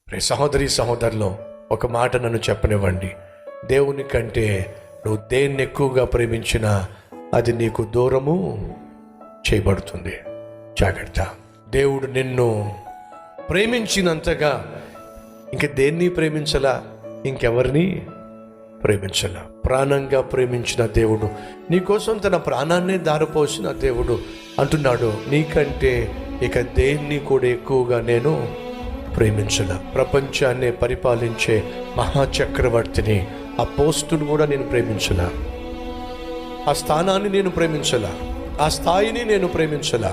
రే సహోదరి సహోదరులు, ఒక మాట నన్ను చెప్పనివ్వండి. దేవుని కంటే నువ్వు దేన్ని ఎక్కువగా ప్రేమించినా అది నీకు దూరము చేయబడుతుంది. జాగ్రత్త. దేవుడు నిన్ను ప్రేమించినంతగా ఇంక దేన్ని ప్రేమించలా, ఇంకెవరిని ప్రేమించలా. ప్రాణంగా ప్రేమించిన దేవుడు, నీకోసం తన ప్రాణాన్నే దారిపోసిన దేవుడు అంటున్నాడు, నీకంటే ఇక దేన్ని కూడా ఎక్కువగా నేను ప్రేమించల. ప్రపంచాన్ని పరిపాలించే మహాచక్రవర్తిని, ఆ పోస్టును కూడా నేను ప్రేమించల, ఆ స్థానాన్ని నేను ప్రేమించల, ఆ స్థాయిని నేను ప్రేమించల,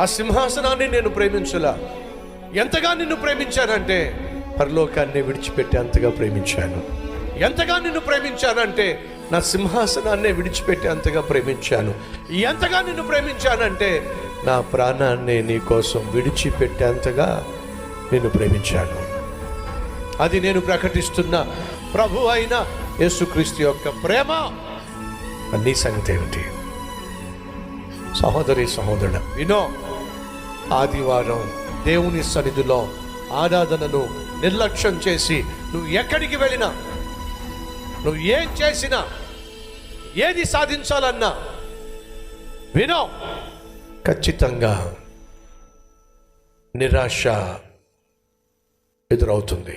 ఆ సింహాసనాన్ని నేను ప్రేమించల. ఎంతగా నిన్ను ప్రేమించానంటే పరలోకాన్ని విడిచిపెట్టి అంతగా ప్రేమించాను. ఎంతగా నిన్ను ప్రేమించానంటే నా సింహాసనాన్నే విడిచిపెట్టి అంతగా ప్రేమించాను. ఎంతగా నిన్ను ప్రేమించానంటే నా ప్రాణాన్ని నీ కోసం విడిచిపెట్టేంతగా నిన్ను ప్రేమించాను. అది నేను ప్రకటిస్తున్న ప్రభు అయిన యేసుక్రీస్తు యొక్క ప్రేమ. నీ సంగతి ఏమిటి? సహోదరి సహోదరుడు, వినో. ఆదివారం దేవుని సన్నిధిలో ఆరాధనను నిర్లక్ష్యం చేసి నువ్వు ఎక్కడికి వెళ్ళినా, నువ్వు ఏం చేసినా, ఏది సాధించాలన్నా వినో, ఖచ్చితంగా నిరాశ ఎదురవుతుంది.